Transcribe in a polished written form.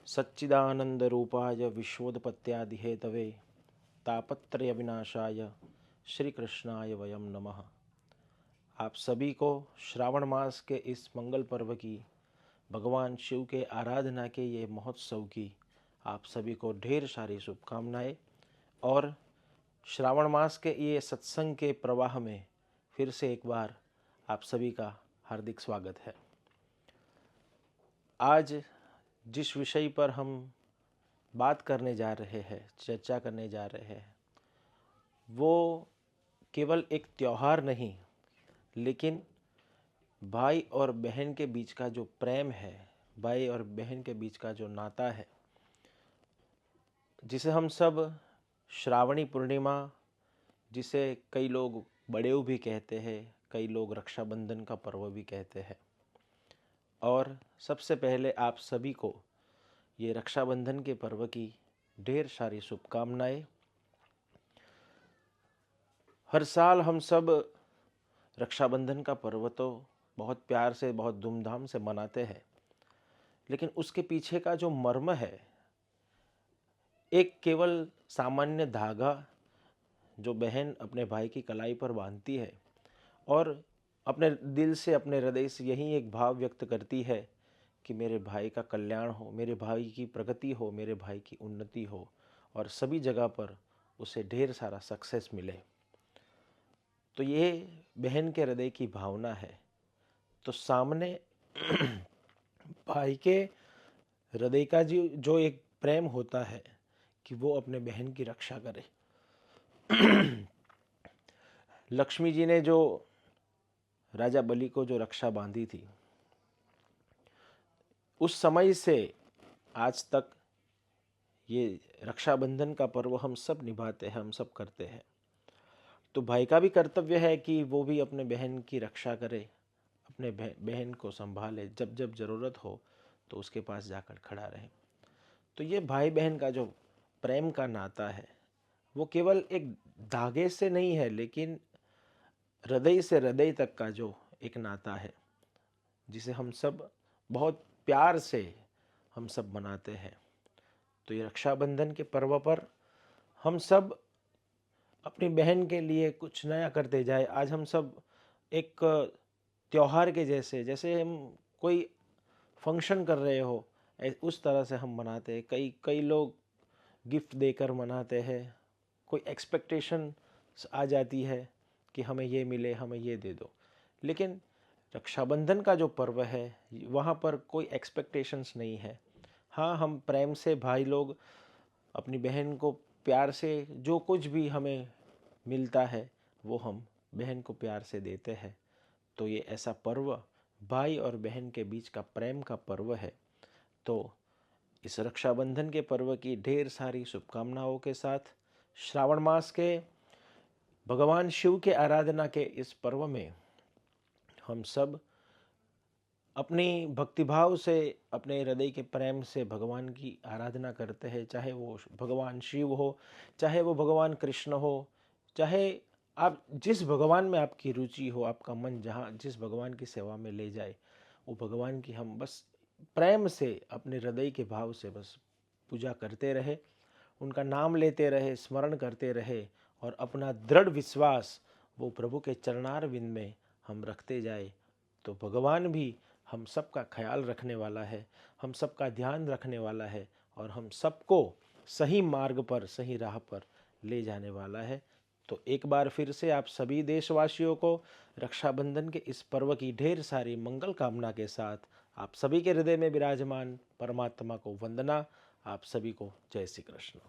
सच्चिदानंदरूपाय विश्वोत्पत्त्यादिहेतवे तापत्रय विनाशाय श्री कृष्णाय वयम नमः। आप सभी को श्रावण मास के इस मंगल पर्व की, भगवान शिव के आराधना के ये महोत्सव की आप सभी को ढेर सारी शुभकामनाएं। और श्रावण मास के ये सत्संग के प्रवाह में फिर से एक बार आप सभी का हार्दिक स्वागत है। आज जिस विषय पर हम बात करने जा रहे हैं, चर्चा करने जा रहे हैं, वो केवल एक त्यौहार नहीं, लेकिन भाई और बहन के बीच का जो प्रेम है, भाई और बहन के बीच का जो नाता है, जिसे हम सब श्रावणी पूर्णिमा, जिसे कई लोग बड़ेऊ भी कहते हैं, कई लोग रक्षाबंधन का पर्व भी कहते हैं। और सबसे पहले आप सभी को ये रक्षाबंधन के पर्व की ढेर सारी शुभकामनाएं। हर साल हम सब रक्षाबंधन का पर्व तो बहुत प्यार से, बहुत धूमधाम से मनाते हैं, लेकिन उसके पीछे का जो मर्म है, एक केवल सामान्य धागा जो बहन अपने भाई की कलाई पर बांधती है और अपने दिल से, अपने हृदय से यही एक भाव व्यक्त करती है कि मेरे भाई का कल्याण हो, मेरे भाई की प्रगति हो, मेरे भाई की उन्नति हो और सभी जगह पर उसे ढेर सारा सक्सेस मिले। तो ये बहन के हृदय की भावना है। तो सामने भाई के हृदय का जो एक प्रेम होता है कि वो अपने बहन की रक्षा करे। लक्ष्मी जी ने जो राजा बलि को जो रक्षा बांधी थी, उस समय से आज तक ये रक्षाबंधन का पर्व हम सब निभाते हैं, हम सब करते हैं। तो भाई का भी कर्तव्य है कि वो भी अपने बहन की रक्षा करे, अपने बहन को संभाले, जब जब ज़रूरत हो तो उसके पास जाकर खड़ा रहे। तो ये भाई बहन का जो प्रेम का नाता है, वो केवल एक धागे से नहीं है, लेकिन हृदय से हृदय तक का जो एक नाता है, जिसे हम सब बहुत प्यार से हम सब मनाते हैं। तो ये रक्षाबंधन के पर्व पर हम सब अपनी बहन के लिए कुछ नया करते जाए। आज हम सब एक त्योहार के जैसे, जैसे हम कोई फंक्शन कर रहे हो, उस तरह से हम मनाते हैं। कई लोग गिफ्ट देकर मनाते हैं, कोई एक्सपेक्टेशन आ जाती है कि हमें ये मिले, हमें ये दे दो। लेकिन रक्षाबंधन का जो पर्व है, वहाँ पर कोई एक्सपेक्टेशंस नहीं है। हाँ, हम प्रेम से भाई लोग अपनी बहन को प्यार से, जो कुछ भी हमें मिलता है वो हम बहन को प्यार से देते हैं। तो ये ऐसा पर्व भाई और बहन के बीच का प्रेम का पर्व है। तो इस रक्षाबंधन के पर्व की ढेर सारी शुभकामनाओं के साथ श्रावण मास के भगवान शिव के आराधना के इस पर्व में हम सब अपनी भक्तिभाव से, अपने हृदय के प्रेम से भगवान की आराधना करते हैं। चाहे वो भगवान शिव हो, चाहे वो भगवान कृष्ण हो, चाहे आप जिस भगवान में आपकी रुचि हो, आपका मन जहाँ जिस भगवान की सेवा में ले जाए, वो भगवान की हम बस प्रेम से, अपने हृदय के भाव से बस पूजा करते रहे, उनका नाम लेते रहे, स्मरण करते रहे और अपना दृढ़ विश्वास वो प्रभु के चरणारविंद में हम रखते जाए। तो भगवान भी हम सबका ख्याल रखने वाला है, हम सबका ध्यान रखने वाला है और हम सबको सही मार्ग पर, सही राह पर ले जाने वाला है। तो एक बार फिर से आप सभी देशवासियों को रक्षाबंधन के इस पर्व की ढेर सारी मंगल कामना के साथ आप सभी के हृदय में विराजमान परमात्मा को वंदना। आप सभी को जय श्री कृष्ण।